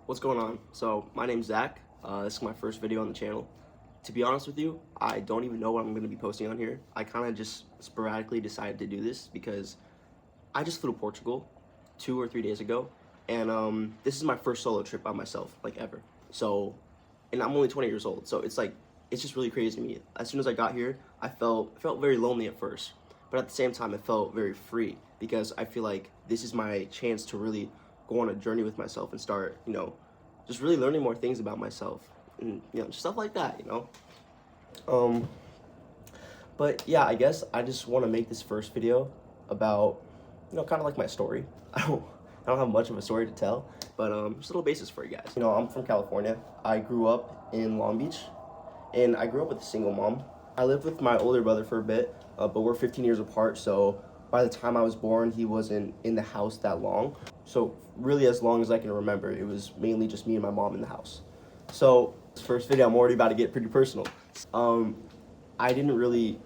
What's going on? So my name's Zach. This is my first video on the channel. To be honest with you, I don't even know what I'm going to be posting on here. I kind of just sporadically decided to do this because I just flew to Portugal 2 or 3 days ago, and this is my first solo trip by myself, like ever. So, and I'm only 20 years old, so it's just really crazy to me. As soon as I got here, I felt very lonely at first, but at the same time, it felt very free because I feel like this is my chance to really go on a journey with myself and start, just really learning more things about myself and, just stuff like that, But yeah, I guess I just want to make this first video about, kind of like my story. I don't have much of a story to tell, but just a little basis for you guys. I'm from California. I grew up in Long Beach, and I grew up with a single mom. I lived with my older brother for a bit, but we're 15 years apart, so by the time I was born, he wasn't in the house that long. So really, as long as I can remember, it was mainly just me and my mom in the house. So this first video, I'm already about to get pretty personal. I didn't really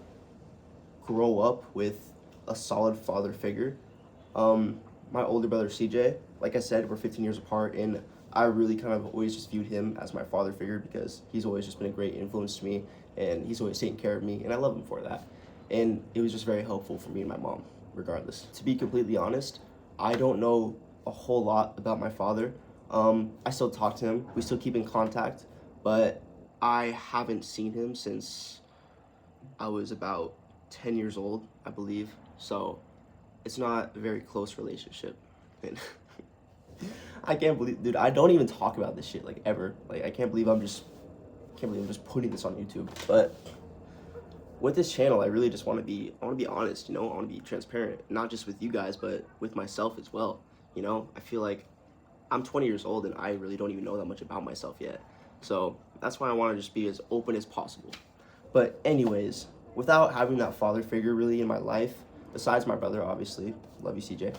grow up with a solid father figure. My older brother CJ, like I said, we're 15 years apart, and I really kind of always just viewed him as my father figure because he's always just been a great influence to me, and he's always taken care of me, and I love him for that. And it was just very helpful for me and my mom, regardless. To be completely honest, I don't know a whole lot about my father. I still talk to him, we still keep in contact, but I haven't seen him since I was about 10 years old, I believe. So it's not a very close relationship. And I can't believe, dude, I don't even talk about this shit, like, ever. Like, I can't believe I'm just putting this on YouTube. But with this channel, I really just want to be honest, I want to be transparent, not just with you guys, but with myself as well. I feel like I'm 20 years old and I really don't even know that much about myself yet. So that's why I want to just be as open as possible. But anyways, without having that father figure really in my life, besides my brother, obviously, love you, CJ.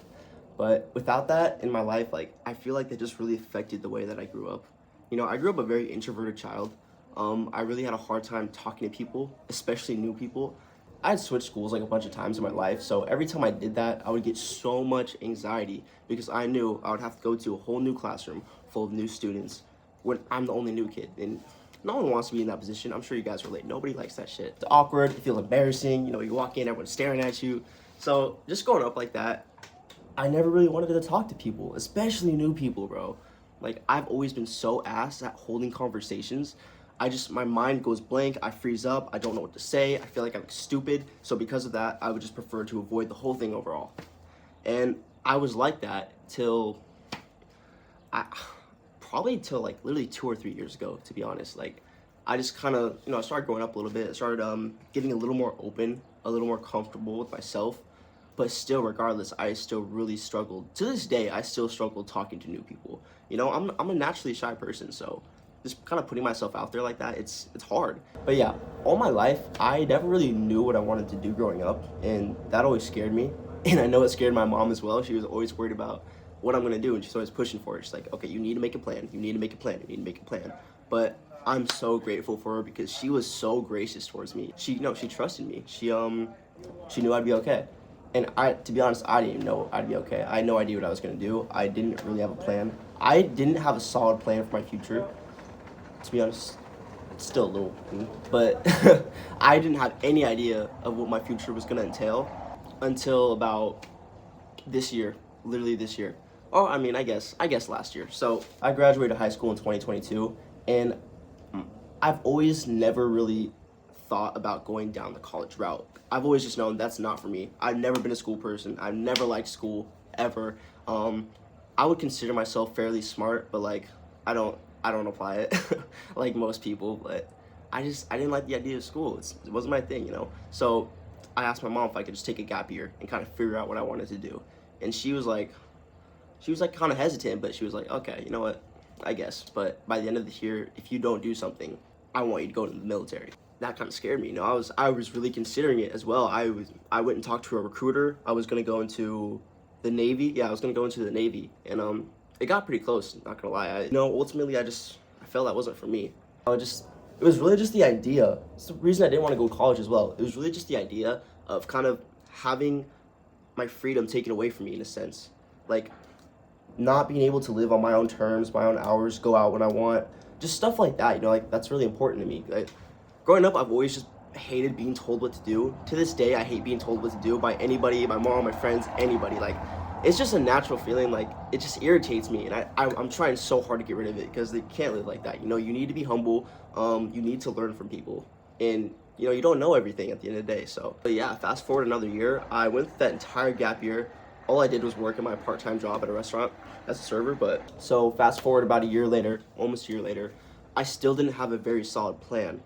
But without that in my life, like, I feel like that just really affected the way that I grew up. I grew up a very introverted child. I really had a hard time talking to people, especially new people. I had switched schools like a bunch of times in my life, so every time I did that, I would get so much anxiety because I knew I would have to go to a whole new classroom full of new students when I'm the only new kid. And no one wants to be in that position. I'm sure you guys relate. Nobody likes that shit. It's awkward. It feels embarrassing. You walk in, everyone's staring at you. So just growing up like that, I never really wanted to talk to people, especially new people, bro. Like, I've always been so ass at holding conversations. My mind goes blank, I freeze up, I don't know what to say, I feel like I'm stupid. So because of that, I would just prefer to avoid the whole thing overall. And I was like that probably till like literally 2 or 3 years ago, to be honest. Like, I just kind of, I started growing up a little bit. I started getting a little more open, a little more comfortable with myself. But still, regardless, I still really struggled. To this day, I still struggle talking to new people. I'm a naturally shy person, so just kind of putting myself out there like that, it's hard. But yeah, all my life, I never really knew what I wanted to do growing up, and that always scared me. And I know it scared my mom as well. She was always worried about what I'm gonna do, and she's always pushing for it. She's like, okay, you need to make a plan, you need to make a plan, you need to make a plan. But I'm so grateful for her because she was so gracious towards me. She trusted me. She knew I'd be okay. And to be honest, I didn't even know I'd be okay. I had no idea what I was gonna do. I didn't really have a plan. I didn't have a solid plan for my future. To be honest, it's still a little, but I didn't have any idea of what my future was gonna entail until about this year, literally this year. Or I mean, I guess last year. So I graduated high school in 2022, and I've always never really thought about going down the college route. I've always just known that's not for me. I've never been a school person. I've never liked school ever. I would consider myself fairly smart, but like I don't apply it like most people. But I didn't like the idea of school. It wasn't my thing, So I asked my mom if I could just take a gap year and kind of figure out what I wanted to do. And she was like kind of hesitant, but she was like, okay, you know what, I guess. But by the end of the year, if you don't do something, I want you to go to the military. That kind of scared me. I was really considering it as well. I went and talked to a recruiter. I was gonna go into the Navy. Yeah, I was gonna go into the Navy, and it got pretty close. Not gonna lie. Ultimately, I felt that wasn't for me. It was really just the idea. It's the reason I didn't want to go to college as well. It was really just the idea of kind of having my freedom taken away from me in a sense. Like, not being able to live on my own terms, my own hours, go out when I want, just stuff like that, you know, like that's really important to me. Like, growing up, I've always just hated being told what to do. To this day, I hate being told what to do by anybody, my mom, my friends, anybody. Like, it's just a natural feeling. Like, it just irritates me, and I'm trying so hard to get rid of it because they can't live like that. You know, you need to be humble. You need to learn from people, and you know, you don't know everything at the end of the day. So, but yeah, fast forward another year, I went through that entire gap year. All I did was work in my part-time job at a restaurant as a server. But so fast forward about a year later, almost a year later, I still didn't have a very solid plan.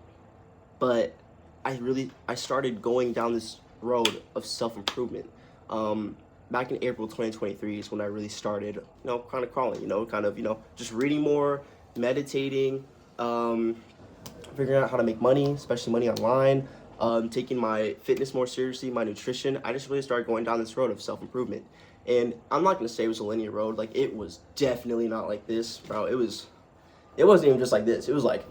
But I started going down this road of self-improvement. Back in April 2023 is when I really started, you know, kind of crawling, you know, kind of, you know, just reading more, meditating, figuring out how to make money, especially money online, taking my fitness more seriously, my nutrition. I just really started going down this road of self-improvement. And I'm not gonna say it was a linear road. Like, it was definitely not like this, bro. It wasn't even just like this. It was like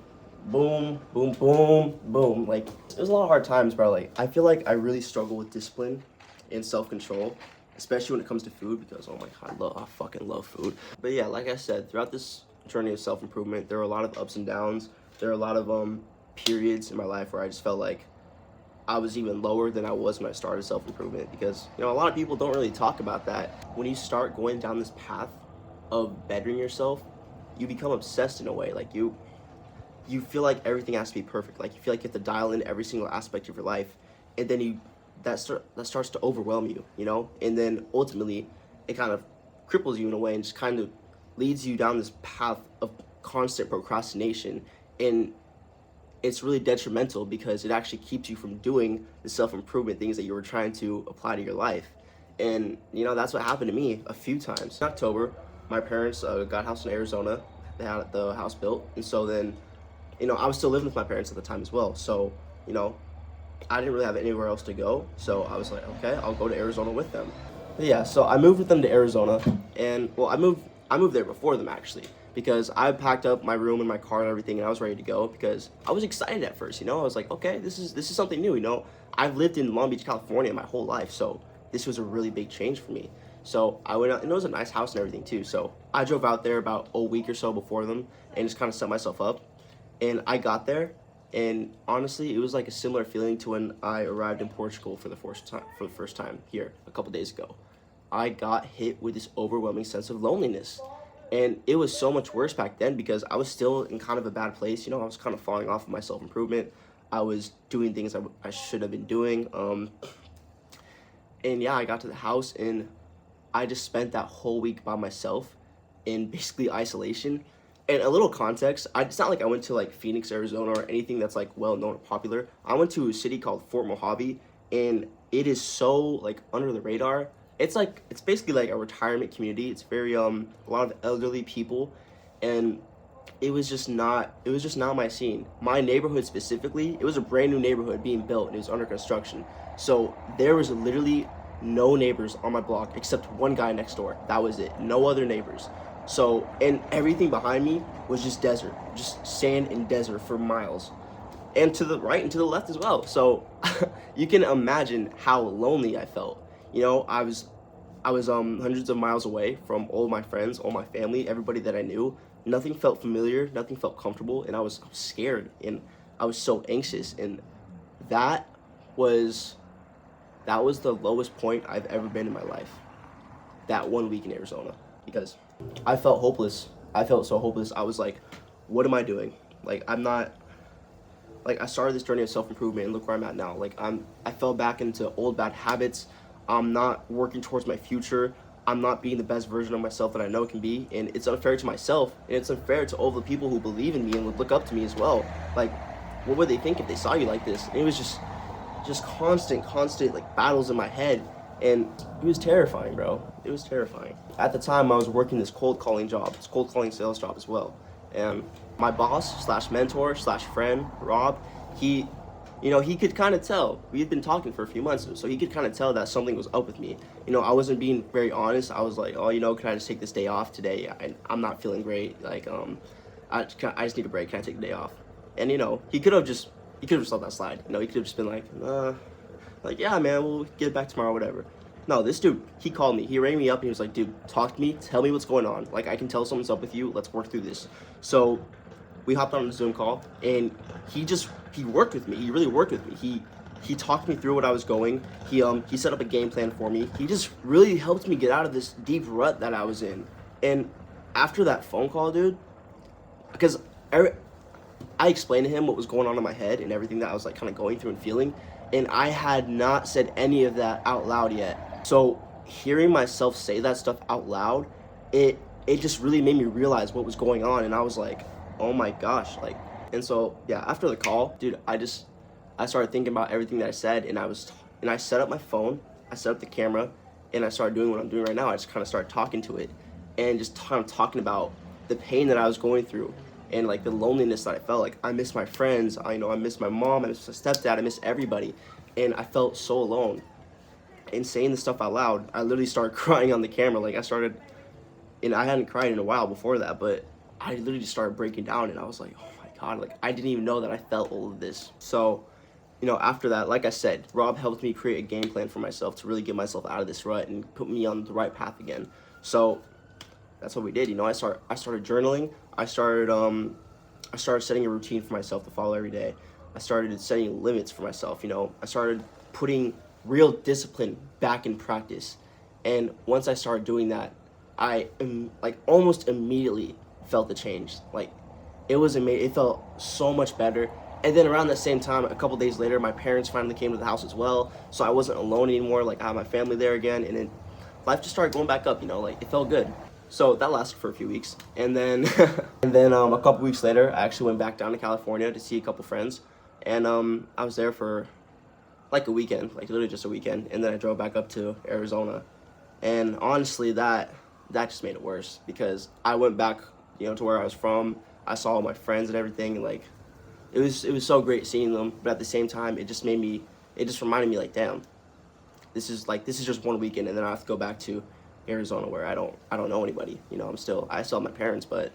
boom, boom, boom, boom. Like, it was a lot of hard times, bro. Like, I feel like I really struggle with discipline and self-control, especially when it comes to food, because oh my god, I fucking love food. But yeah, like I said, throughout this journey of self-improvement, there were a lot of ups and downs. There are a lot of periods in my life where I just felt like I was even lower than I was when I started self-improvement, because, you know, a lot of people don't really talk about that. When you start going down this path of bettering yourself, you become obsessed in a way. Like, you feel like everything has to be perfect. Like, you feel like you have to dial in every single aspect of your life, and then that starts to overwhelm you, you know? And then ultimately it kind of cripples you in a way and just kind of leads you down this path of constant procrastination. And it's really detrimental because it actually keeps you from doing the self-improvement things that you were trying to apply to your life. And, you know, that's what happened to me a few times. In October, my parents got a house in Arizona. They had the house built. And so then, you know, I was still living with my parents at the time as well. So, you know, I didn't really have anywhere else to go. So I was like, okay, I'll go to Arizona with them. But yeah, so I moved with them to Arizona. And, well, I moved there before them, actually, because I packed up my room and my car and everything, and I was ready to go because I was excited at first, you know? I was like, okay, this is something new, you know? I've lived in Long Beach, California my whole life, so this was a really big change for me. So I went out, and it was a nice house and everything too. So I drove out there about a week or so before them and just kind of set myself up. And I got there, and honestly, it was like a similar feeling to when I arrived in Portugal for the first time here a couple days ago. I got hit with this overwhelming sense of loneliness. And it was so much worse back then because I was still in kind of a bad place. You know, I was kind of falling off of my self-improvement. I was doing things I should have been doing. And yeah, I got to the house and I just spent that whole week by myself in basically isolation. And a little context, it's not like I went to like Phoenix, Arizona or anything that's like well-known or popular. I went to a city called Fort Mojave, and it is so like under the radar. It's basically like a retirement community. It's very a lot of elderly people, and it was just not my scene. My neighborhood specifically, it was a brand new neighborhood being built and it was under construction. So there was literally no neighbors on my block except one guy next door. That was it. No other neighbors. So, and everything behind me was just desert, just sand and desert for miles. And to the right and to the left as well. So you can imagine how lonely I felt. You know, I was hundreds of miles away from all my friends, all my family, everybody that I knew. Nothing felt familiar, nothing felt comfortable, and I was scared and I was so anxious. And that was the lowest point I've ever been in my life. That 1 week in Arizona, because I felt hopeless. I felt so hopeless. I was like, what am I doing? Like, I'm not, like, I started this journey of self-improvement and look where I'm at now. Like, I fell back into old bad habits. I'm not working towards my future. I'm not being the best version of myself that I know it can be. And it's unfair to myself, and it's unfair to all the people who believe in me and would look up to me as well. Like, what would they think if they saw you like this? And it was just constant like battles in my head. And it was terrifying, bro. It was terrifying. At the time, I was working this cold calling sales job as well. And my boss slash mentor slash friend, Rob, he could kind of tell. We had been talking for a few months, so he could kind of tell that something was up with me. You know, I wasn't being very honest. I was like, oh, you know, can I just take this day off today? I'm not feeling great. Like, I just need a break. Can I take the day off? And, you know, he could have just let that slide. You know, he could have just been like, yeah, man, we'll get back tomorrow, whatever. No, this dude, he called me. He rang me up and he was like, dude, talk to me. Tell me what's going on. Like, I can tell something's up with you. Let's work through this. So we hopped on a Zoom call and he worked with me. He really worked with me. He talked me through what I was going. He set up a game plan for me. He just really helped me get out of this deep rut that I was in. And after that phone call, dude, because I explained to him what was going on in my head and everything that I was like kind of going through and feeling, and I had not said any of that out loud yet. So hearing myself say that stuff out loud, it just really made me realize what was going on, and I was like, oh my gosh, like. And so yeah, after the call, dude, I started thinking about everything that I said, and I set up my phone, I set up the camera, and I started doing what I'm doing right now. I just kind of started talking to it and just kind of talking about the pain that I was going through and like the loneliness that I felt. Like, I miss my friends, I miss my mom, I miss my stepdad, I miss everybody, and I felt so alone. And saying this stuff out loud, I literally started crying on the camera. Like, and I hadn't cried in a while before that, but I literally just started breaking down, and I was like, oh my God, like, I didn't even know that I felt all of this. So, after that, like I said, Rob helped me create a game plan for myself to really get myself out of this rut and put me on the right path again. So that's what we did. I started journaling. I started setting a routine for myself to follow every day. I started setting limits for myself. I started putting real discipline back in practice. And once I started doing that, I almost immediately felt the change. Like, it was amazing. It felt so much better. And then around the same time, a couple days later, my parents finally came to the house as well. So I wasn't alone anymore. Like, I had my family there again, and then life just started going back up. Like, it felt good. So that lasted for a few weeks, and then a couple weeks later, I actually went back down to California to see a couple friends, and I was there for like a weekend, like literally just a weekend, and then I drove back up to Arizona, and honestly, that just made it worse, because I went back, to where I was from. I saw all my friends and everything, and like, it was so great seeing them, but at the same time, it just reminded me, like, damn, this is just one weekend, and then I have to go back to Arizona where I don't know anybody. I still have my parents, but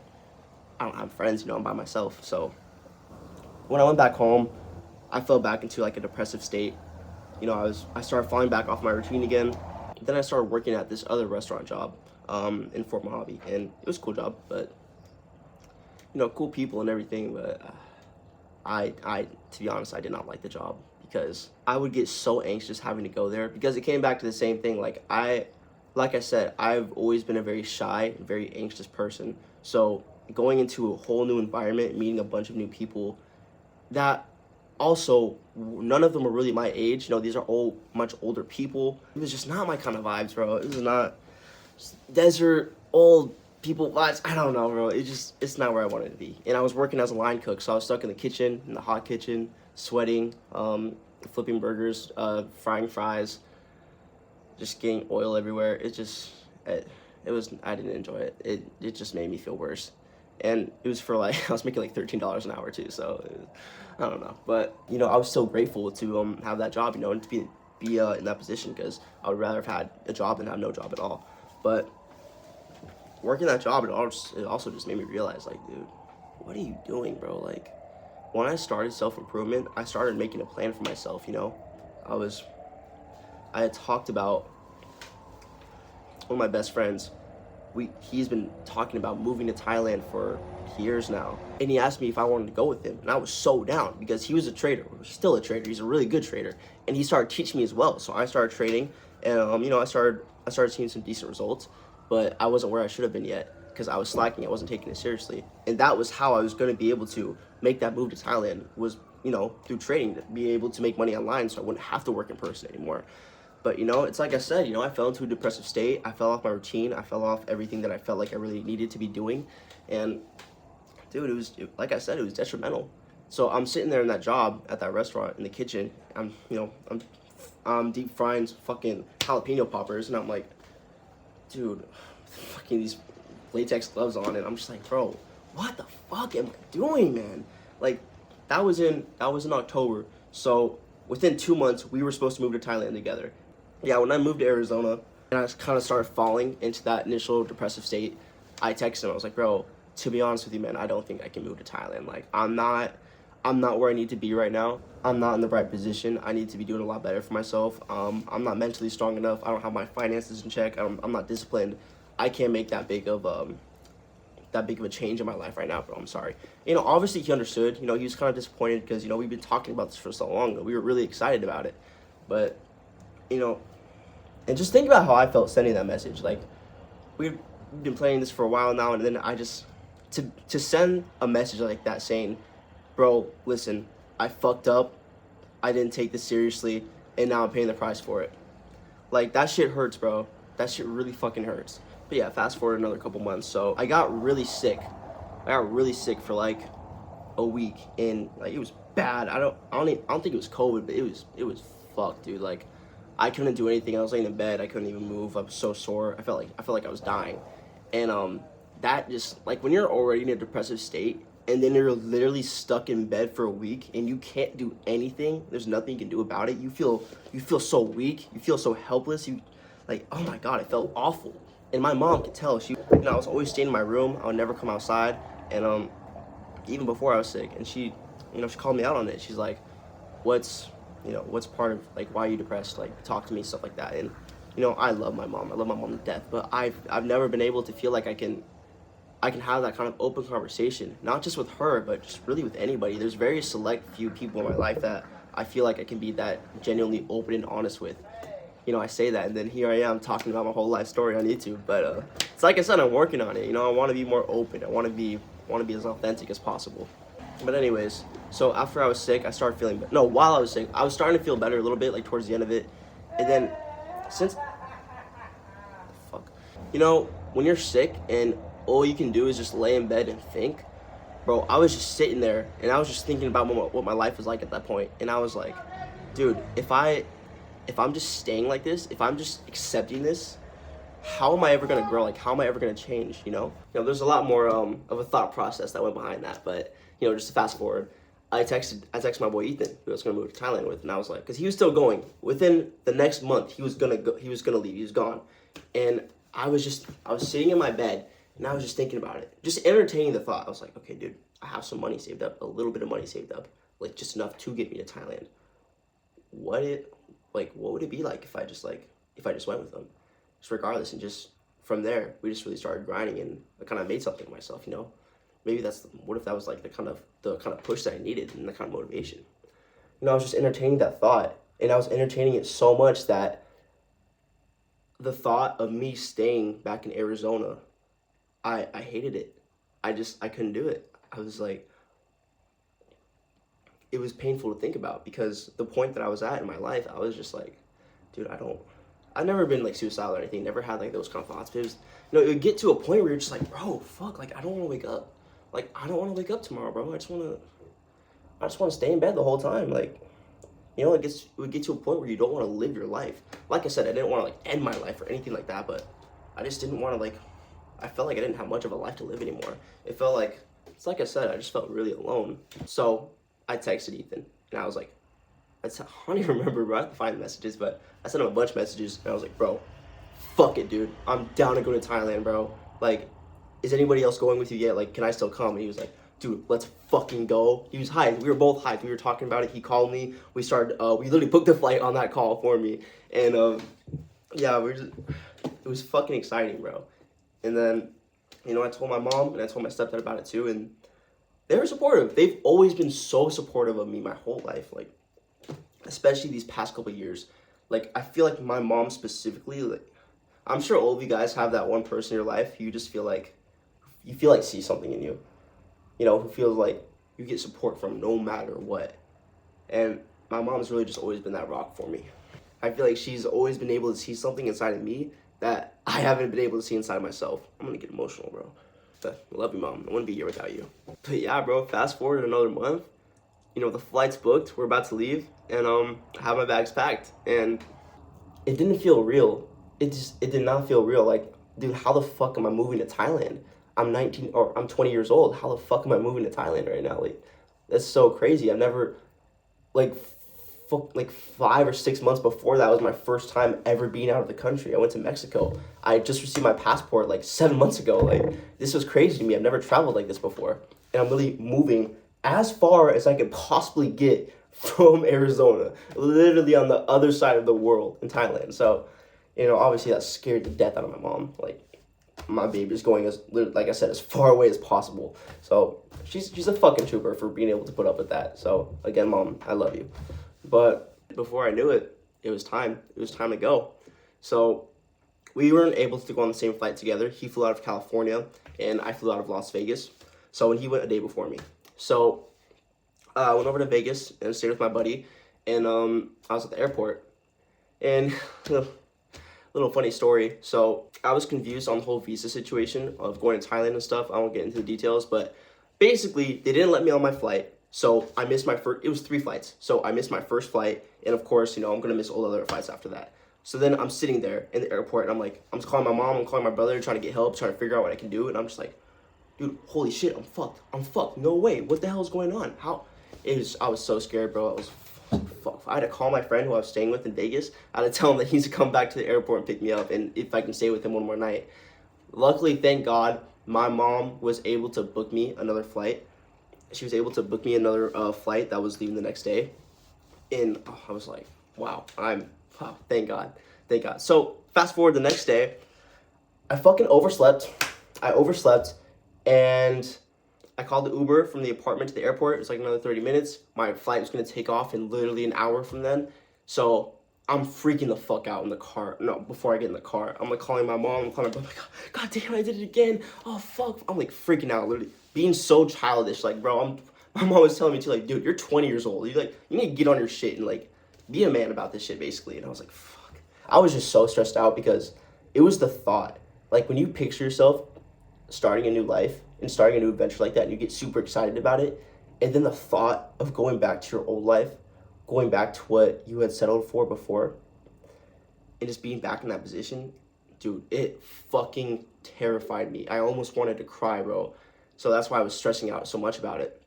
I don't have friends. I'm by myself. So when I went back home, I fell back into like a depressive state. I started falling back off my routine again. Then I started working at this other restaurant job in Fort Mojave, and it was a cool job, but cool people and everything, but I to be honest, I did not like the job, because I would get so anxious having to go there, because it came back to the same thing. Like I said, I've always been a very shy, very anxious person. So going into a whole new environment, meeting a bunch of new people, that also, none of them are really my age. These are all much older people. It was just not my kind of vibes, bro. It was not desert, old people vibes. I don't know, bro. It's not where I wanted to be. And I was working as a line cook, so I was stuck in the kitchen, in the hot kitchen, sweating, flipping burgers, frying fries, just getting oil everywhere. I didn't enjoy it. It just made me feel worse. And it was for I was making like $13 an hour too, so I don't know. But I was still grateful to have that job, and to be in that position, because I would rather have had a job than have no job at all. But working that job, it also just made me realize, like, dude, what are you doing, bro? Like, when I started self-improvement, I started making a plan for myself. I had talked about one of my best friends. He's been talking about moving to Thailand for years now, and he asked me if I wanted to go with him, and I was so down, because he was a trader, still a trader. He's a really good trader, and he started teaching me as well. So I started trading, and I started seeing some decent results, but I wasn't where I should have been yet, because I was slacking. I wasn't taking it seriously, and that was how I was going to be able to make that move to Thailand, was through trading, to be able to make money online, so I wouldn't have to work in person anymore. But, it's like I said, I fell into a depressive state. I fell off my routine. I fell off everything that I felt like I really needed to be doing. And, dude, like I said, it was detrimental. So I'm sitting there in that job at that restaurant in the kitchen. I'm deep frying fucking jalapeno poppers. And I'm like, dude, fucking these latex gloves on. And I'm just like, bro, what the fuck am I doing, man? Like, that was in October. So within 2 months, we were supposed to move to Thailand together. Yeah, when I moved to Arizona and I kind of started falling into that initial depressive state, I texted him. I was like, bro, to be honest with you, man, I don't think I can move to Thailand. Like, I'm not I'm not where I need to be right now. I'm not in the right position. I need to be doing a lot better for myself. I'm not mentally strong enough. I don't have my finances in check. I'm not disciplined. I can't make that big of a change in my life right now, bro. I'm sorry. Obviously he understood. He was kind of disappointed because we've been talking about this for so long. We were really excited about it, but and just think about how I felt sending that message. Like, we've been playing this for a while now, and then I just to send a message like that saying, bro, listen, I fucked up. I didn't take this seriously, and now I'm paying the price for it. Like, that shit hurts, bro. That shit really fucking hurts. But yeah, fast forward another couple months. So I got really sick. For like a week, and like it was bad. I don't think it was COVID, but it was fucked, dude. Like, I couldn't do anything. I was laying in bed. I couldn't even move. I was so sore. I felt like I was dying. And that just, like, when you're already in a depressive state and then you're literally stuck in bed for a week and you can't do anything, there's nothing you can do about it. You feel so weak. You feel so helpless. Like, oh my God, it felt awful. And my mom could tell. I was always staying in my room. I would never come outside. And even before I was sick, and she called me out on it. She's like, what's part of, like, why are you depressed? Like, talk to me, stuff like that. And I love my mom. I love my mom to death. But I've never been able to feel like I can have that kind of open conversation, not just with her, but just really with anybody. There's very select few people in my life that I feel like I can be that genuinely open and honest with. I say that, and then here I am talking about my whole life story on YouTube. But it's like I said, I'm working on it. I want to be more open. I want to be as authentic as possible. But anyways, so after I was sick, I started feeling better. No, while I was sick, I was starting to feel better a little bit, like towards the end of it. And then when you're sick and all you can do is just lay in bed and think, bro, I was just sitting there and I was just thinking about what my life was like at that point. And I was like, dude, if I'm just staying like this, if I'm just accepting this, how am I ever gonna grow? Like, how am I ever gonna change? There's a lot more of a thought process that went behind that. But just to fast forward, I texted my boy Ethan, who I was gonna move to Thailand with, and I was like, because he was still going. Within the next month, he was gonna go. He was gonna leave. He was gone, and I was sitting in my bed, and I was just thinking about it, just entertaining the thought. I was like, okay, dude, I have some money saved up, a little bit of money saved up, like just enough to get me to Thailand. What would it be like if I just went with them, just regardless, and just from there we just really started grinding, and I kind of made something of myself. Maybe what if that was like the kind of push that I needed and the kind of motivation. I was just entertaining that thought, and I was entertaining it so much that the thought of me staying back in Arizona, I hated it. I couldn't do it. I was like, it was painful to think about, because the point that I was at in my life, I was just like, dude, I've never been like suicidal or anything, never had like those kind of thoughts. But it would get to a point where you're just like, bro, fuck, like, I don't want to wake up. Like, I don't want to wake up tomorrow, bro. I just want to stay in bed the whole time. Like, it would get to a point where you don't want to live your life. Like I said, I didn't want to like end my life or anything like that, but I just didn't want to I felt like I didn't have much of a life to live anymore. It felt like, it's like I said, I just felt really alone. So I texted Ethan, and I was like, I don't even remember, bro. I have to find the messages, but I sent him a bunch of messages, and I was like, bro, fuck it, dude. I'm down to go to Thailand, bro. Like, is anybody else going with you yet? Like, can I still come? And he was like, dude, let's fucking go. He was hyped. We were both hyped. We were talking about it. He called me. We literally booked the flight on that call for me. And, yeah, it was fucking exciting, bro. And then, I told my mom and I told my stepdad about it too. And they were supportive. They've always been so supportive of me my whole life. Like, especially these past couple of years. Like, I feel like my mom specifically, like, I'm sure all of you guys have that one person in your life who you just feel like, sees something in you. Who feels like you get support from no matter what. And my mom's really just always been that rock for me. I feel like she's always been able to see something inside of me that I haven't been able to see inside of myself. I'm gonna get emotional, bro. But I love you, Mom. I wouldn't be here without you. But yeah, bro, fast forward another month. The flight's booked. We're about to leave, and I have my bags packed. And it didn't feel real. It did not feel real. Like, dude, how the fuck am I moving to Thailand? I'm 20 years old. How the fuck am I moving to Thailand right now? Like, that's so crazy. I've never, like 5 or 6 months before that was my first time ever being out of the country. I went to Mexico. I just received my passport like 7 months ago. Like, this was crazy to me. I've never traveled like this before. And I'm really moving as far as I could possibly get from Arizona, literally on the other side of the world in Thailand. So, obviously that scared the death out of my mom. Like, my baby is going, as like I said, as far away as possible. So she's a fucking trooper for being able to put up with that. So again, Mom, I love you. But before I knew it, it was time. It was time to go. So we weren't able to go on the same flight together. He flew out of California, and I flew out of Las Vegas. So, and he went a day before me. So I went over to Vegas and stayed with my buddy, and I was at the airport. And little funny story. So I was confused on the whole visa situation of going to Thailand and stuff. I won't get into the details, but basically they didn't let me on my flight. So I missed my first, it was 3 flights. So I missed my first flight. And of course, I'm going to miss all the other flights after that. So then I'm sitting there in the airport, and I'm just calling my mom, I'm calling my brother, trying to get help, trying to figure out what I can do. And I'm just like, dude, holy shit, I'm fucked. No way. What the hell is going on? I was so scared, bro. I was fuck. I had to call my friend who I was staying with in Vegas. I had to tell him that he needs to come back to the airport and pick me up, and if I can stay with him one more night. Luckily, thank God, my mom was able to book me another flight. She was able to book me another flight that was leaving the next day. And I was like, wow, thank God. So fast forward the next day, I fucking overslept. And I called the Uber from the apartment to the airport. It was like another 30 minutes. My flight was going to take off in literally an hour from then. So I'm freaking the fuck out in the car. No, before I get in the car, I'm like calling my mom. I'm calling my brother. Like, God damn, I did it again. Oh, fuck. I'm like freaking out, literally being so childish. Like, bro, my mom was telling me too, like, dude, you're 20 years old. You need to get on your shit and like be a man about this shit, basically. And I was like, fuck. I was just so stressed out because it was the thought. Like, when you picture yourself starting a new life and starting a new adventure like that, and you get super excited about it, and then the thought of going back to your old life, going back to what you had settled for before, and just being back in that position, dude, it fucking terrified me. I almost wanted to cry, bro. So that's why I was stressing out so much about it.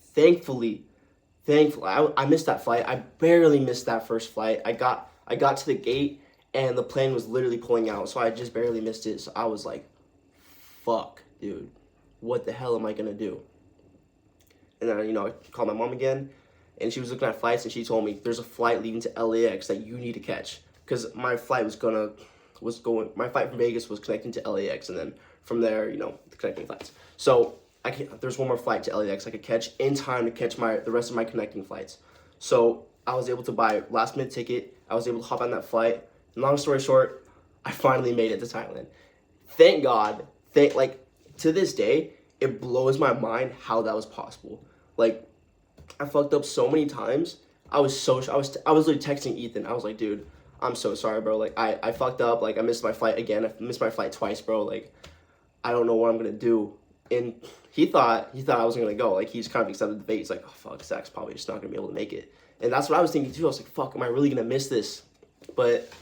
Thankfully, I missed that flight. I barely missed that first flight. I got to the gate, and the plane was literally pulling out, so I just barely missed it. So I was like, fuck, dude, what the hell am I gonna do? And then, I called my mom again, and she was looking at flights, and she told me there's a flight leaving to LAX that you need to catch, because my flight my flight from Vegas was connecting to LAX, and then from there, the connecting flights. So there's one more flight to LAX I could catch in time to catch the rest of my connecting flights. So I was able to buy a last minute ticket. I was able to hop on that flight. And long story short, I finally made it to Thailand. Thank God. To this day, it blows my mind how that was possible. Like, I fucked up so many times. I was literally texting Ethan. I was like, dude, I'm so sorry, bro. Like, I fucked up. Like, I missed my flight again. I missed my flight twice, bro. Like, I don't know what I'm gonna do. And he thought I wasn't gonna go. Like, he just kind of accepted the bait. He's like, oh fuck, Zach's probably just not gonna be able to make it. And that's what I was thinking too. I was like, fuck, am I really gonna miss this? But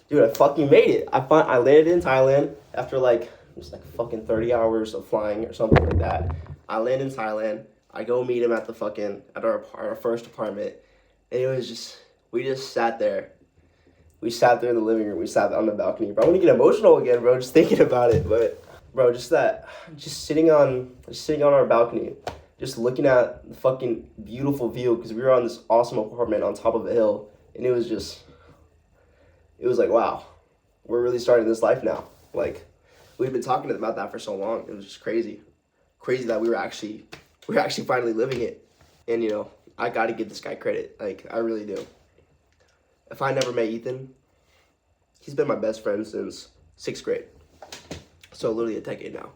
dude, I fucking made it. I landed in Thailand after just fucking 30 hours of flying or something like that. I land in Thailand. I go meet him at our first apartment, and it was we just sat there. We sat there in the living room. We sat on the balcony. Bro, I'm gonna get emotional again, bro, just thinking about it. But bro, just sitting on our balcony, just looking at the fucking beautiful view, because we were on this awesome apartment on top of a hill, and it was like, wow, we're really starting this life now. Like, we've been talking about that for so long. It was just crazy that we were actually finally living it. And I gotta give this guy credit. Like, I really do. If I never met Ethan, he's been my best friend since 6th grade. So literally a decade now.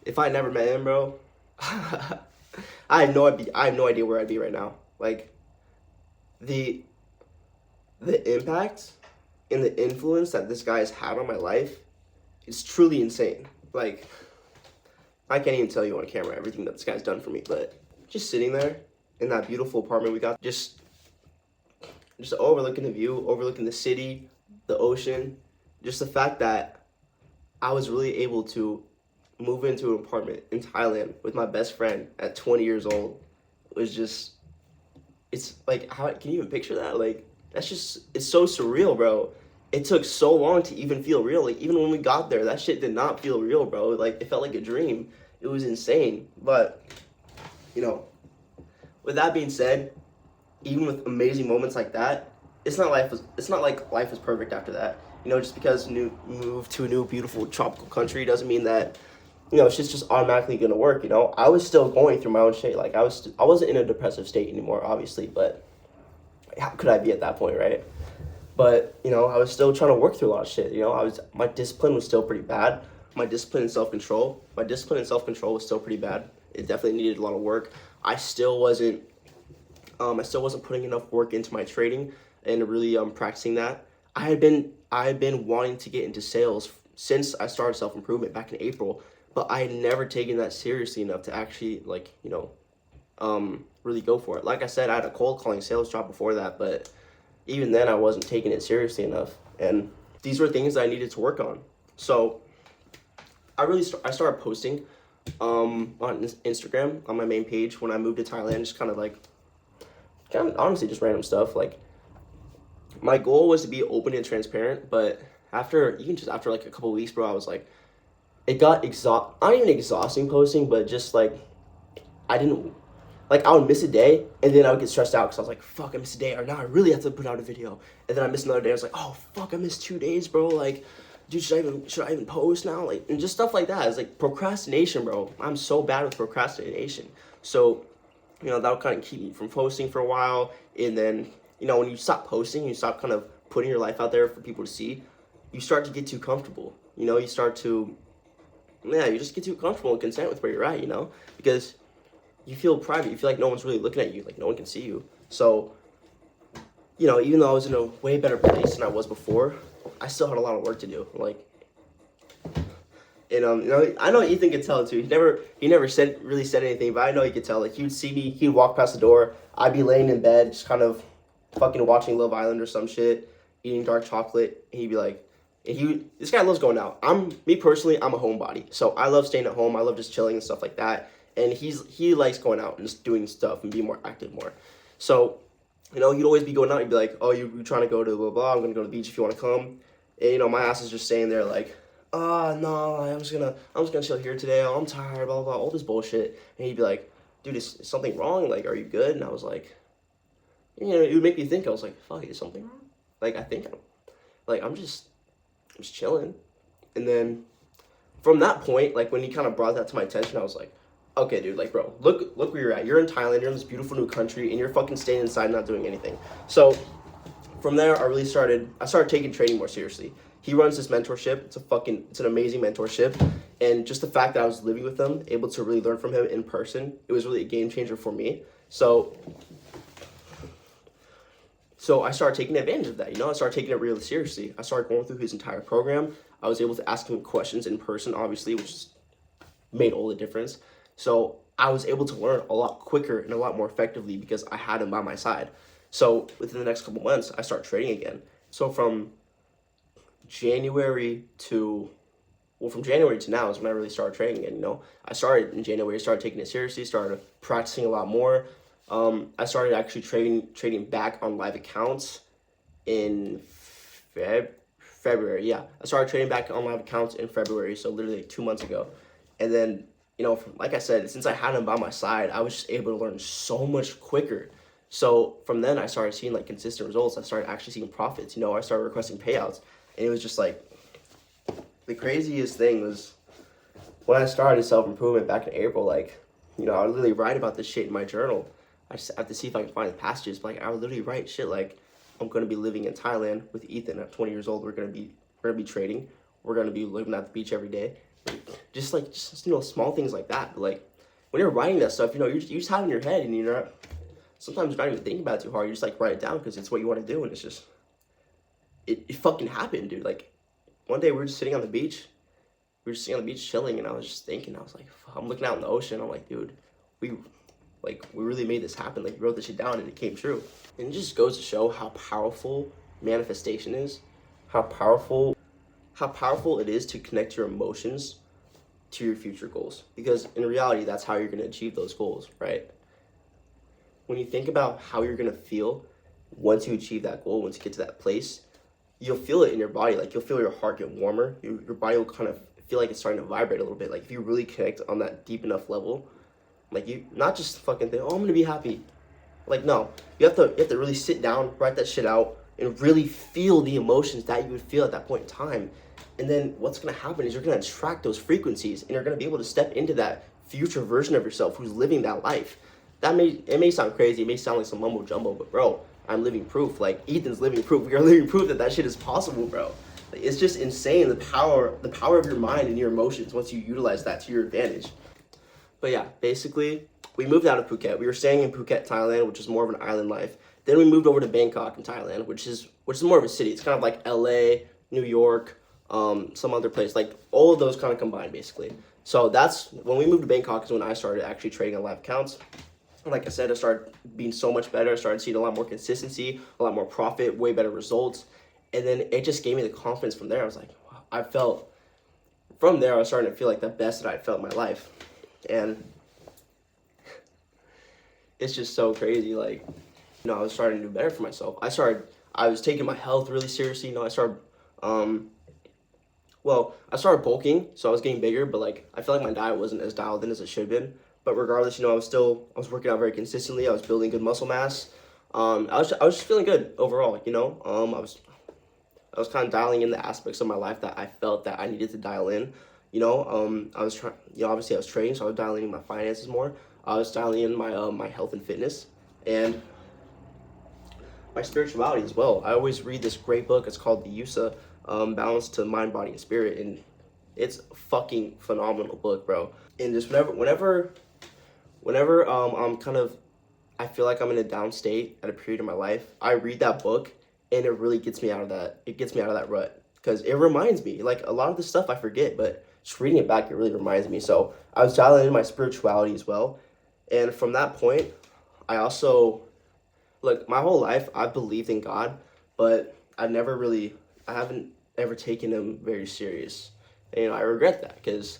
If I never met him, bro, I have no idea where I'd be right now. Like, the impact and the influence that this guy has had on my life is truly insane. Like, I can't even tell you on camera everything that this guy's done for me, but just sitting there in that beautiful apartment we got, just overlooking the view, overlooking the city, the ocean, just the fact that I was really able to move into an apartment in Thailand with my best friend at 20 years old was just, it's like, how can you even picture that? Like, it's so surreal, bro. It took so long to even feel real. Like, even when we got there, that shit did not feel real, bro. Like, it felt like a dream. It was insane. But you know, with that being said, even with amazing moments like that, it's not like life is perfect after that. You know, just because you move to a new beautiful tropical country doesn't mean that, you know, shit's just automatically gonna work. You know, I was still going through my own shit. Like I wasn't in a depressive state anymore, obviously, but how could I be at that point, right? But you know, I was still trying to work through a lot of shit. You know, my discipline was still pretty bad. My discipline and self control was still pretty bad. It definitely needed a lot of work. I still wasn't putting enough work into my trading and really practicing that. I had been wanting to get into sales since I started self improvement back in April, but I had never taken that seriously enough to actually really go for it. Like I said, I had a cold calling sales job before that, but even then I wasn't taking it seriously enough, and these were things that I needed to work on. So I started posting on Instagram on my main page when I moved to Thailand, just kind of honestly just random stuff. Like, my goal was to be open and transparent, but after like a couple of weeks, bro, I was like, it got not even exhausting posting, but just like I didn't like, I would miss a day and then I would get stressed out because I was like, fuck, I missed a day, or now I really have to put out a video. And then I missed another day. I was like, oh fuck, I missed 2 days, bro. Like, dude, should I even post now? Like, and just stuff like that. It's like procrastination, bro. I'm so bad with procrastination. So, you know, that'll kind of keep me from posting for a while. And then, you know, when you stop posting, you stop kind of putting your life out there for people to see, you start to get too comfortable. You know, you just get too comfortable and content with where you're at, you know, because you feel private. You feel like no one's really looking at you, like no one can see you. So, you know, even though I was in a way better place than I was before, I still had a lot of work to do. Like, and you know, I know Ethan could tell too. He never really said anything, but I know he could tell. Like, he would see me, he'd walk past the door, I'd be laying in bed, just kind of fucking watching Love Island or some shit, eating dark chocolate, and he'd be like, this guy loves going out. Me personally, I'm a homebody, so I love staying at home. I love just chilling and stuff like that. And he likes going out and just doing stuff and being more active more. So, you know, he'd always be going out. He'd be like, oh, you trying to go to blah, blah, I'm going to go to the beach if you want to come. And, you know, my ass is just staying there like, no, I'm just gonna chill here today. Oh, I'm tired, blah, blah, blah, all this bullshit. And he'd be like, dude, is something wrong? Like, are you good? And I was like, you know, it would make me think. I was like, fuck, is something wrong? Like, I'm just chilling. And then from that point, like, when he kind of brought that to my attention, I was like, okay, dude, like, bro, look where you're at. You're in Thailand, you're in this beautiful new country, and you're fucking staying inside not doing anything. So from there, I started taking trading more seriously. He runs this mentorship. It's an amazing mentorship. And just the fact that I was living with him, able to really learn from him in person, it was really a game changer for me. So I started taking advantage of that, you know? I started taking it really seriously. I started going through his entire program. I was able to ask him questions in person, obviously, which made all the difference. So I was able to learn a lot quicker and a lot more effectively because I had him by my side. So within the next couple months, I started trading again. So from January to now is when I really started trading again, you know? I started in January, started taking it seriously, started practicing a lot more. I started actually trading back on live accounts in February. Yeah, I started trading back on live accounts in February, so literally like 2 months ago. And then, you know, like I said, since I had him by my side, I was just able to learn so much quicker. So from then, I started seeing like consistent results. I started actually seeing profits. You know, I started requesting payouts, and it was just like, the craziest thing was when I started self-improvement back in April. Like, you know, I would literally write about this shit in my journal. I just have to see if I can find the passages, but like, I would literally write shit like, I'm gonna be living in Thailand with Ethan at 20 years old. We're gonna be trading. We're gonna be living at the beach every day. Just you know, small things like that. But like, when you're writing that stuff, you know, you just have it in your head, and you're not, sometimes you're not even thinking about it too hard. You just like write it down because it's what you want to do, and it's just, it fucking happened, dude. Like, one day we were just sitting on the beach. We were just sitting on the beach chilling, and I was just thinking, I was like, I'm looking out in the ocean. I'm like, dude, we really made this happen. Like, we wrote this shit down and it came true. And it just goes to show how powerful manifestation is, how powerful it is to connect your emotions to your future goals. Because in reality, that's how you're going to achieve those goals, right? When you think about how you're going to feel once you achieve that goal, once you get to that place, you'll feel it in your body. Like, you'll feel your heart get warmer. Your body will kind of feel like it's starting to vibrate a little bit. Like, if you really connect on that deep enough level, Like, you not just fucking think, oh, I'm gonna be happy. Like, no, you have to really sit down, write that shit out, and really feel the emotions that you would feel at that point in time. And then what's gonna happen is you're gonna attract those frequencies, and you're gonna be able to step into that future version of yourself who's living that life. It may sound crazy, it may sound like some mumbo jumbo, but bro, I'm living proof. Like, Ethan's living proof. We are living proof that that shit is possible, bro. Like, it's just insane, the power of your mind and your emotions once you utilize that to your advantage. But yeah, basically, we moved out of Phuket. We were staying in Phuket, Thailand, which is more of an island life. Then we moved over to Bangkok in Thailand, which is more of a city. It's kind of like LA, New York, some other place, like all of those kind of combined, basically. So that's when we moved to Bangkok is when I started actually trading on live accounts. And like I said, I started being so much better. I started seeing a lot more consistency, a lot more profit, way better results. And then it just gave me the confidence from there. I was like, wow, from there, I was starting to feel like the best that I'd felt in my life. And it's just so crazy. Like, I was starting to do better for myself. I was taking my health really seriously. I started bulking, so I was getting bigger, but like, I feel like my diet wasn't as dialed in as it should have been. But regardless, I was working out very consistently. I was building good muscle mass. I was just feeling good overall, I was kind of dialing in the aspects of my life that I felt that I needed to dial in. I was trying, obviously I was trading, so I was dialing in my finances more. I was dialing in my health and fitness and my spirituality as well. I always read this great book. It's called The Yusa, Balance to Mind, Body, and Spirit, and it's a fucking phenomenal book, bro. And just whenever I feel like I'm in a down state at a period of my life, I read that book, and it really gets me out of that. It gets me out of that rut because it reminds me, like, a lot of the stuff I forget, but just reading it back, it really reminds me. So I was dialing in my spirituality as well, and from that point, I also, look, my whole life I've believed in God, but I haven't ever taken him very serious. And I regret that because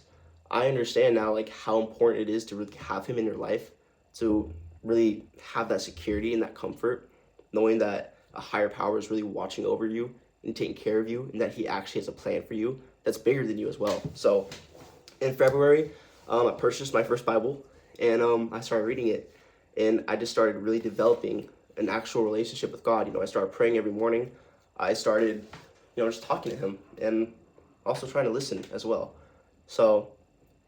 I understand now, like, how important it is to really have him in your life, to really have that security and that comfort, knowing that a higher power is really watching over you and taking care of you, and that he actually has a plan for you that's bigger than you as well. So in February, I purchased my first Bible, and I started reading it, and I just started really developing an actual relationship with God. I started praying every morning. I started, just talking to him, and also trying to listen as well. So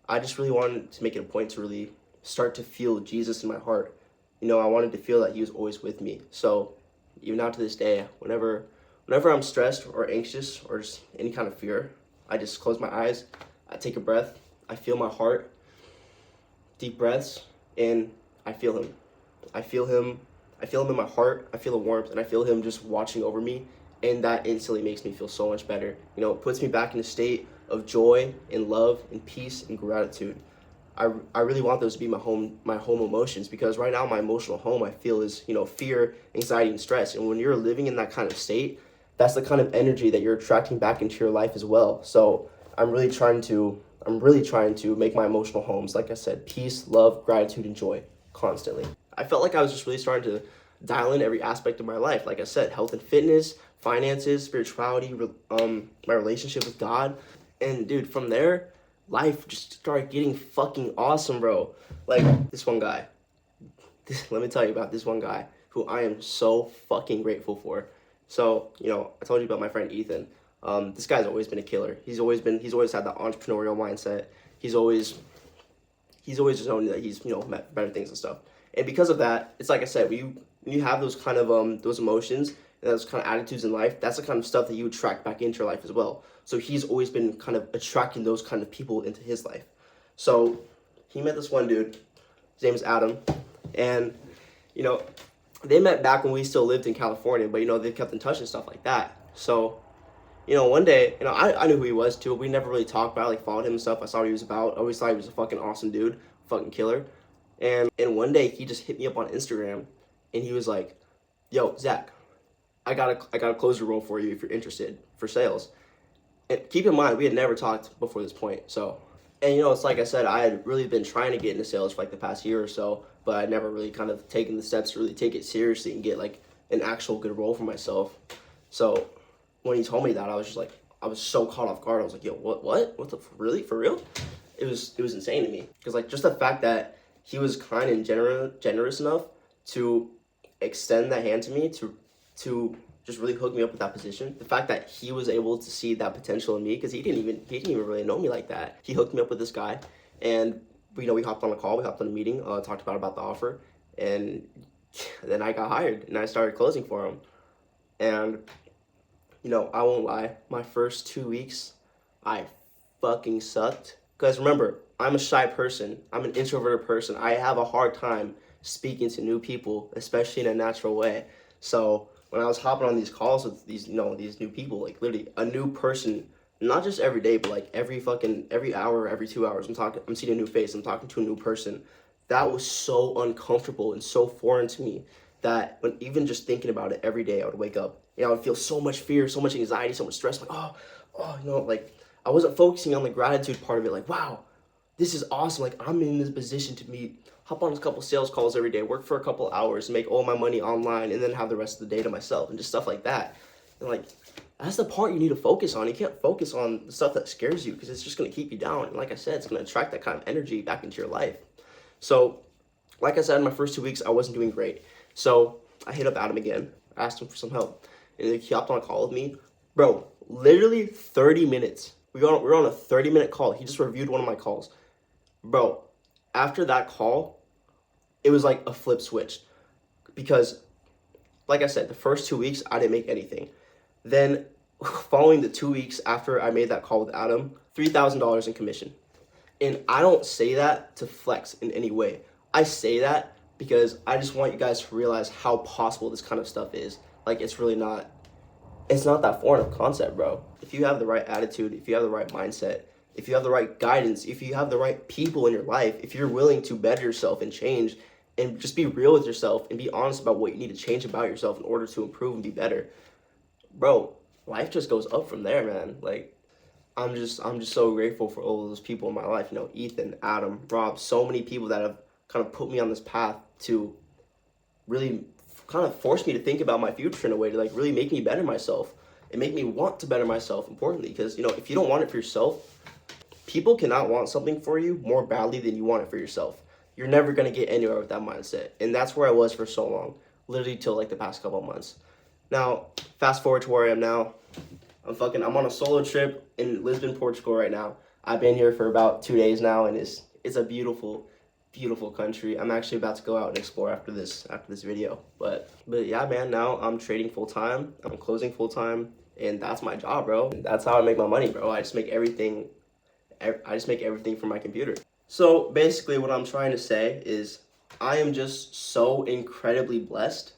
I just really wanted to make it a point to really start to feel Jesus in my heart. I wanted to feel that he was always with me. So even now to this day, whenever I'm stressed or anxious or just any kind of fear, I just close my eyes, I take a breath, I feel my heart, deep breaths, and I feel him. I feel him in my heart, I feel the warmth, and I feel him just watching over me, and that instantly makes me feel so much better. It puts me back in a state of joy and love and peace and gratitude. I really want those to be my home emotions, because right now my emotional home, I feel, is fear, anxiety, and stress. And when you're living in that kind of state, that's the kind of energy that you're attracting back into your life as well. So I'm really trying to make my emotional homes, like I said, peace, love, gratitude, and joy constantly. I felt like I was just really starting to dial in every aspect of my life. Like I said, health and fitness, finances, spirituality, my relationship with God. And dude, from there, life just started getting fucking awesome, bro. Like, this one guy. Let me tell you about this one guy who I am so fucking grateful for. So, I told you about my friend Ethan. This guy's always been a killer. He's always had that entrepreneurial mindset. He's always just known that he's, met better things and stuff. And because of that, it's like I said, when you have those kind of those emotions and those kind of attitudes in life, that's the kind of stuff that you attract back into your life as well. So he's always been kind of attracting those kind of people into his life. So he met this one dude. His name is Adam, and they met back when we still lived in California, but they kept in touch and stuff like that. So one day, I knew who he was too. We never really talked, but I followed him and stuff. I saw what he was about. I always thought he was a fucking awesome dude, fucking killer. And one day he just hit me up on Instagram, and he was like, "Yo, Zach, I got a closer role for you if you're interested for sales." And keep in mind, we had never talked before this point. So, and it's like I said, I had really been trying to get into sales for like the past year or so, but I'd never really kind of taken the steps to really take it seriously and get like an actual good role for myself. So when he told me that, I was so caught off guard. I was like, "Yo, what the, really, for real?" It was insane to me, because like just the fact that he was kind and generous enough to extend that hand to me to just really hook me up with that position. The fact that he was able to see that potential in me, because he didn't even really know me like that. He hooked me up with this guy, and we hopped on a call, we hopped on a meeting, talked about the offer, and then I got hired and I started closing for him. And I won't lie, my first 2 weeks, I fucking sucked. Because remember, I'm a shy person. I'm an introverted person. I have a hard time speaking to new people, especially in a natural way. So when I was hopping on these calls with these new people, like literally a new person, not just every day, but like every hour, every 2 hours, I'm seeing a new face, I'm talking to a new person. That was so uncomfortable and so foreign to me that when even just thinking about it every day, I would wake up, I would feel so much fear, so much anxiety, so much stress. Like, like I wasn't focusing on the gratitude part of it. Like, wow, this is awesome. Like, I'm in this position to hop on a couple sales calls every day, work for a couple hours, make all my money online, and then have the rest of the day to myself and just stuff like that. And like, that's the part you need to focus on. You can't focus on the stuff that scares you, because it's just going to keep you down. And like I said, it's going to attract that kind of energy back into your life. So, like I said, in my first 2 weeks, I wasn't doing great. So I hit up Adam again, asked him for some help, and he hopped on a call with me. Bro, literally 30 minutes. We were on a 30-minute call. He just reviewed one of my calls. Bro, after that call, it was like a flip switch. Because, like I said, the first 2 weeks, I didn't make anything. Then, following the 2 weeks after I made that call with Adam, $3,000 in commission. And I don't say that to flex in any way. I say that because I just want you guys to realize how possible this kind of stuff is. Like, it's not that foreign of a concept, bro. If you have the right attitude, if you have the right mindset, if you have the right guidance, if you have the right people in your life, if you're willing to better yourself and change and just be real with yourself and be honest about what you need to change about yourself in order to improve and be better, bro, life just goes up from there, man. Like, I'm just so grateful for all of those people in my life, Ethan, Adam, Rob, so many people that have kind of put me on this path to really kind of force me to think about my future in a way to like really make me better myself and make me want to better myself, importantly, because if you don't want it for yourself, people cannot want something for you more badly than you want it for yourself. You're never going to get anywhere with that mindset. And that's where I was for so long, literally till like the past couple of months. Now, fast forward to where I am now. I'm on a solo trip in Lisbon, Portugal right now. I've been here for about 2 days now, and it's a beautiful, beautiful country. I'm actually about to go out and explore after this video. But yeah, man, now I'm trading full time. I'm closing full time, and that's my job, bro. That's how I make my money, bro. I just make everything from my computer. So basically what I'm trying to say is I am just so incredibly blessed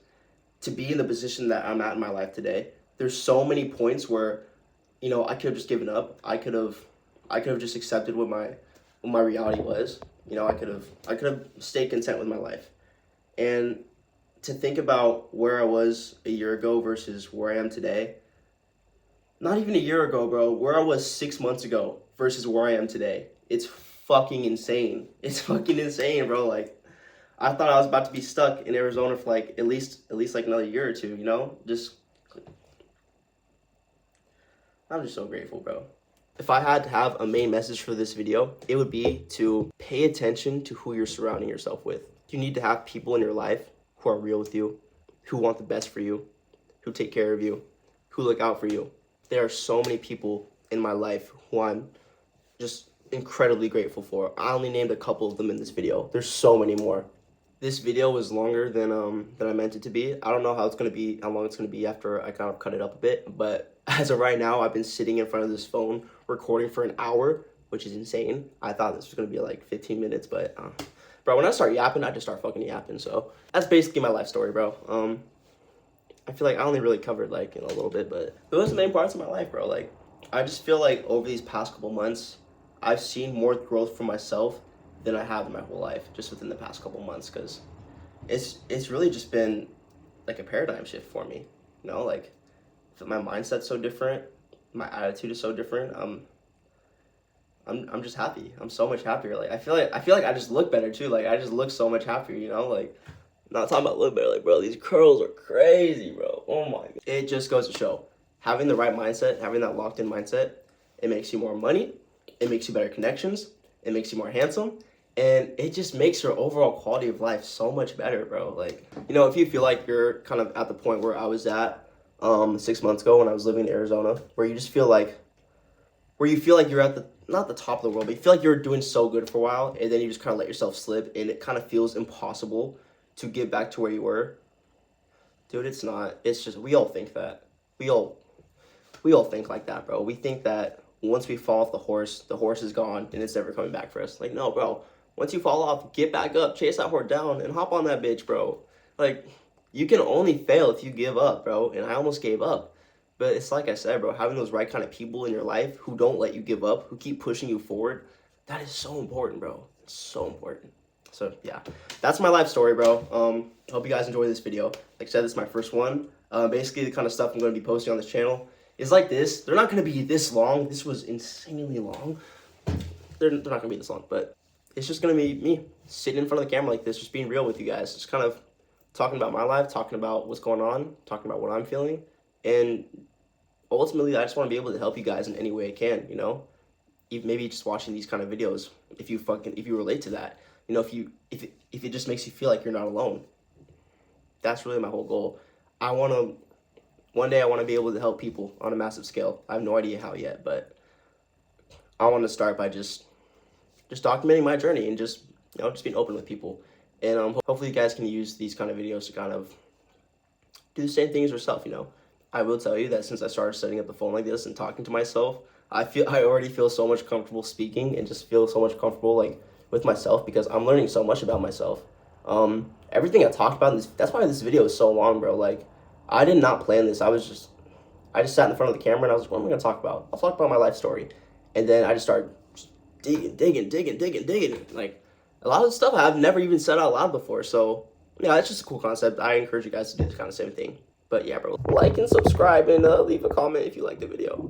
to be in the position that I'm at in my life today. There's so many points where, I could have just given up. I could have just accepted what my reality was. I could have stayed content with my life. And to think about where I was a year ago versus where I am today, not even a year ago, bro, where I was 6 months ago versus where I am today, it's fucking insane. It's fucking insane, bro. Like, I thought I was about to be stuck in Arizona for like at least like another year or two, I'm just so grateful, bro. If I had to have a main message for this video, it would be to pay attention to who you're surrounding yourself with. You need to have people in your life who are real with you, who want the best for you, who take care of you, who look out for you. There are so many people in my life who I'm just incredibly grateful for. I only named a couple of them in this video. There's so many more. This video was longer than I meant it to be. I don't know how long it's gonna be after I kind of cut it up a bit, but as of right now, I've been sitting in front of this phone recording for an hour, which is insane. I thought this was gonna be like 15 minutes, but bro, when I start yapping, I just start fucking yapping. So that's basically my life story, bro. I feel like I only really covered like a little bit, but those are the main parts of my life, bro. Like, I just feel like over these past couple months, I've seen more growth for myself than I have in my whole life, just within the past couple months, because it's really just been like a paradigm shift for me. Like, my mindset's so different, my attitude is so different. I'm just happy. I'm so much happier. Like, I feel like I just look better too. Like, I just look so much happier. Like, not talking about look better. Like, bro, these curls are crazy, bro. Oh my god. It just goes to show, having the right mindset, having that locked in mindset, it makes you more money. It makes you better connections. It makes you more handsome. And it just makes your overall quality of life so much better, bro. Like, you know, if you feel like you're kind of at the point where I was at 6 months ago when I was living in Arizona, where you just feel like, where you feel like you're at the, not the top of the world, but you feel like you're doing so good for a while, and then you just kind of let yourself slip, and it kind of feels impossible to get back to where you were. Dude, it's not. It's just, we all think that. We all think like that, bro. We think that once we fall off the horse is gone, and it's never coming back for us. Like, no, bro. Once you fall off, get back up, chase that horse down, and hop on that bitch, bro. Like, you can only fail if you give up, bro. And I almost gave up. But it's like I said, bro, having those right kind of people in your life who don't let you give up, who keep pushing you forward, that is so important, bro. It's so important. So, yeah, that's my life story, bro. Hope you guys enjoy this video. Like I said, this is my first one. Basically, the kind of stuff I'm going to be posting on this channel is like this. They're not going to be this long. This was insanely long. They're not going to be this long, but it's just going to be me sitting in front of the camera like this, just being real with you guys. Just kind of talking about my life, talking about what's going on, talking about what I'm feeling. And ultimately, I just want to be able to help you guys in any way I can, you know? Even maybe just watching these kind of videos, if you relate to that, you know, if it just makes you feel like you're not alone. That's really my whole goal. One day I want to be able to help people on a massive scale. I have no idea how yet, but I want to start by just documenting my journey and just, you know, just being open with people. And hopefully you guys can use these kind of videos to kind of do the same thing as yourself, you know. I will tell you that since I started setting up the phone like this and talking to myself, I already feel so much comfortable speaking and just feel so much comfortable like with myself because I'm learning so much about myself. Everything I talked about in this, that's why this video is so long, bro. Like, I did not plan this. I just sat in front of the camera and I was like, what am I gonna talk about? I'll talk about my life story. And then I just started digging. Like, a lot of stuff I've never even said out loud before. So yeah, it's just a cool concept. I encourage you guys to do this kind of same thing. But yeah, bro, like and subscribe and leave a comment if you like the video.